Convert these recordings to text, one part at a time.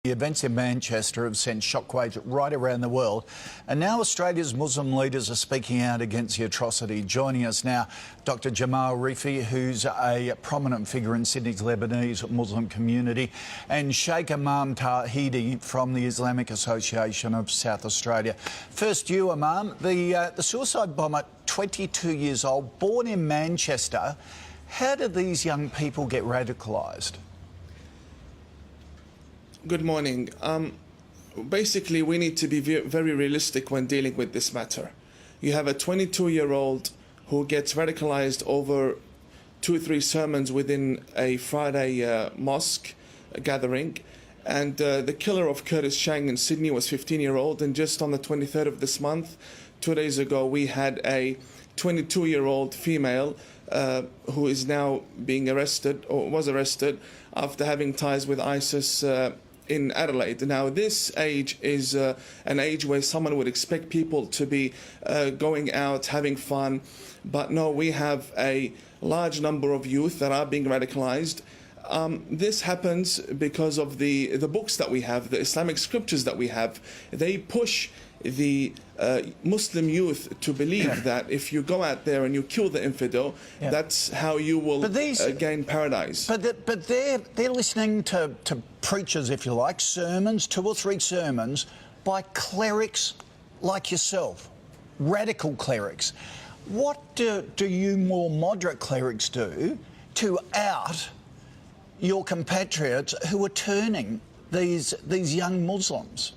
The events in Manchester have sent shockwaves right around the world, and now Australia's Muslim leaders are speaking out against the atrocity. Joining us now, Dr. Jamal Rifi, who's a prominent figure in Sydney's Lebanese Muslim community, and Sheikh Imam Tawhidi from the Islamic Association of South Australia. First, you, Imam, the suicide bomber, 22 years old, born in Manchester. How did these young people get radicalised? Good morning. Basically, we need to be very realistic when dealing with this matter. You have a 22-year-old who gets radicalized over 2 or 3 sermons within a Friday mosque gathering. And the killer of Curtis Chang in Sydney was 15-year-old. And just on the 23rd of this month, 2 days ago, we had a 22-year-old female who is now being arrested, or was arrested, after having ties with ISIS in Adelaide. Now, this age is an age where someone would expect people to be going out, having fun. But no, we have a large number of youth that are being radicalized. This happens because of the books that we have, the Islamic scriptures that we have. They push the Muslim youth to believe that if you go out there and you kill the infidel, that's how you will gain paradise. But they're listening to preachers, if you like, sermons, 2 or 3 sermons by clerics like yourself, radical clerics. What do you more moderate clerics do to out your compatriots who are turning these young Muslims?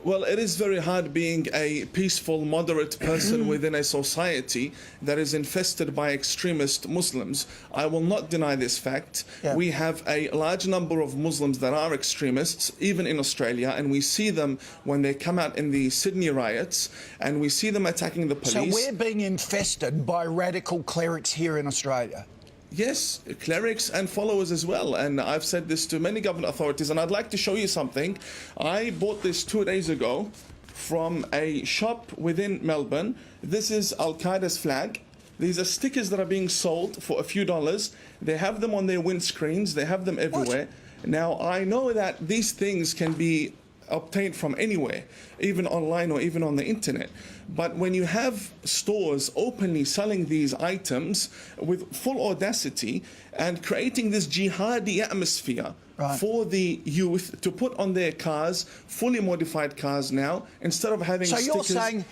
Well, it is very hard being a peaceful, moderate person within a society that is infested by extremist Muslims. I will not deny this fact. We have a large number of Muslims that are extremists, even in Australia, and we see them when they come out in the Sydney riots, and we see them attacking the police. So we're being infested by radical clerics here in Australia? Yes, clerics and followers as well. And I've said this to many government authorities, and I'd like to show you something. I bought this 2 days ago from a shop within Melbourne. This is Al-Qaeda's flag. These are stickers that are being sold for a few dollars. They have them on their windscreens. They have them everywhere. What? Now, I know that these things can be obtained from anywhere, even online or even on the internet. But when you have stores openly selling these items with full audacity and creating this jihadi atmosphere for the youth to put on their cars, fully modified cars now, instead of having stickers. So you're saying,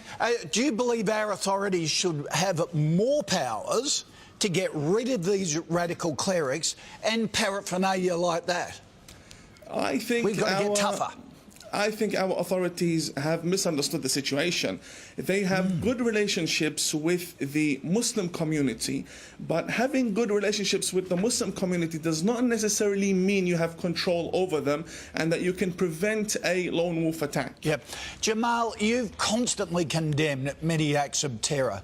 do you believe our authorities should have more powers to get rid of these radical clerics and paraphernalia like that? I think we've got to get tougher. I think our authorities have misunderstood the situation. They have good relationships with the Muslim community, but having good relationships with the Muslim community does not necessarily mean you have control over them and that you can prevent a lone wolf attack. Yep. Jamal, you've constantly condemned many acts of terror.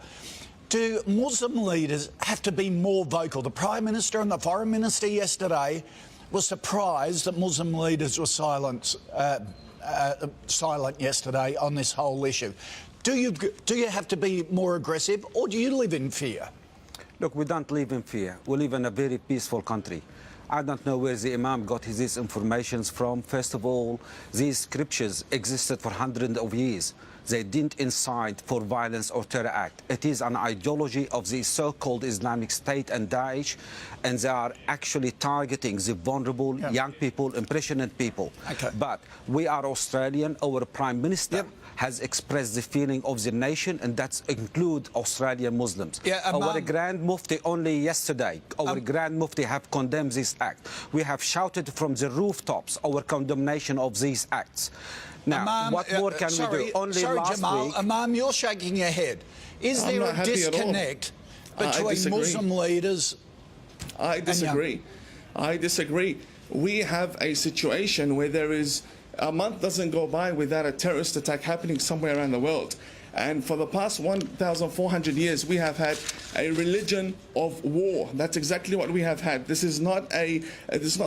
Do Muslim leaders have to be more vocal? The Prime Minister and the Foreign Minister yesterday were surprised that Muslim leaders were silent yesterday on this whole issue. Do you have to be more aggressive, or do you live in fear? Look, we don't live in fear. We live in a very peaceful country. I don't know where the Imam got his information from. First of all, these scriptures existed for hundreds of years. They didn't incite for violence or terror act. It is an ideology of the so-called Islamic State and Daesh, and they are actually targeting the vulnerable young people, impressionable people. But we are Australian. Our Prime Minister has expressed the feeling of the nation, and that includes Australian Muslims. Our Grand Mufti only yesterday, our Grand Mufti have condemned this act. We have shouted from the rooftops our condemnation of these acts. Now, Imam, what more can we do? Only last Jamal, week... Imam, you're shaking your head. Is there a disconnect between Muslim leaders? I disagree. I disagree. We have a situation where there is a month doesn't go by without a terrorist attack happening somewhere around the world. And for the past 1,400 years, we have had a religion of war. That's exactly what we have had. This is not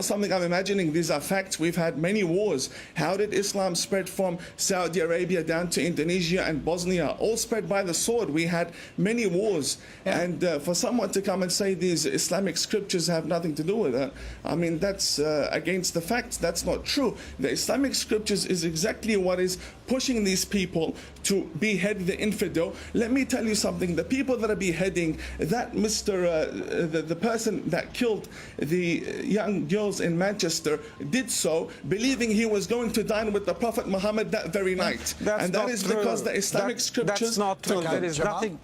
something I'm imagining. These are facts. We've had many wars. How did Islam spread from Saudi Arabia down to Indonesia and Bosnia? All spread by the sword. We had many wars. Yeah. And for someone to come and say these Islamic scriptures have nothing to do with it, I mean, that's against the facts. That's not true. The Islamic scriptures is exactly what is pushing these people to behead the infidel. Let me tell you something. The people that are beheading, that the person that killed the young girls in Manchester did so believing he was going to dine with the Prophet Muhammad that very night. And that is because the Islamic scriptures... That's not true. There is nothing...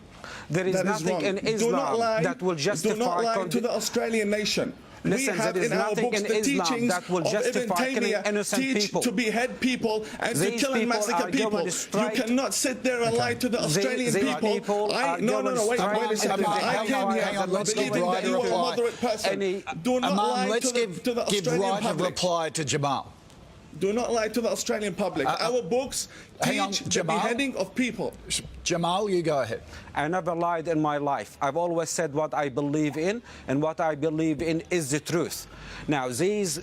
There is nothing in Islam that will justify... Do not lie to the Australian nation. Listen, we have there is in our nothing books in the Islam teachings that will of Ibn justify killing Taymiyyah innocent teach people. to behead people and to These kill and people massacre are people. going You straight- cannot sit there and lie to the Australian These people. people are No, going wait straight a second. into the I came here hang on, let's give believing that Ryder you a are a reply. moderate person. Do not Amman, lie let's to the give Australian Ryder a public. reply to Jamal. Do not lie to the Australian public. Our books hang on, teach the Jamal? beheading of people. Jamal, you go ahead. I never lied in my life. I've always said what I believe in, and what I believe in is the truth. Now, these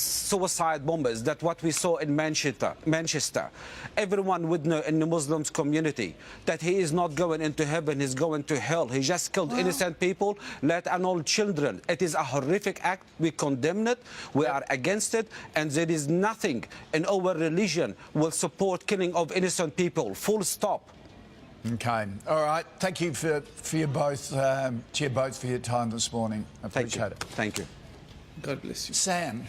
suicide bombers, that what we saw in Manchester, everyone would know in the Muslim community that he is not going into heaven, he's going to hell. He just killed innocent people, let alone children. It is a horrific act. We condemn it. We are against it. And there is nothing in our religion will support killing of innocent people. Full stop. Okay. All right. Thank you for you both for your time this morning. I appreciate it. Thank you. God bless you. Sam,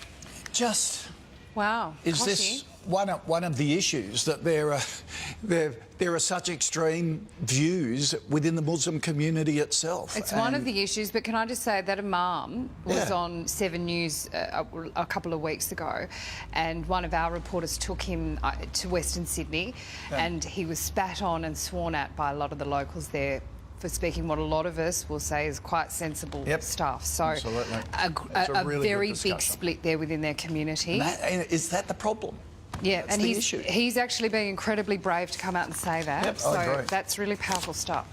just wow, is this one of the issues that there are such extreme views within the Muslim community itself? It's one of the issues, but can I just say that Imam was on 7 News a couple of weeks ago, and one of our reporters took him to Western Sydney, and he was spat on and sworn at by a lot of the locals there for speaking what a lot of us will say is quite sensible stuff. So absolutely. a really very good big split there within their community. And is that the problem? Yeah, That's and the issue. he's actually being incredibly brave to come out and say that. Yep, so I agree. that's really powerful stuff.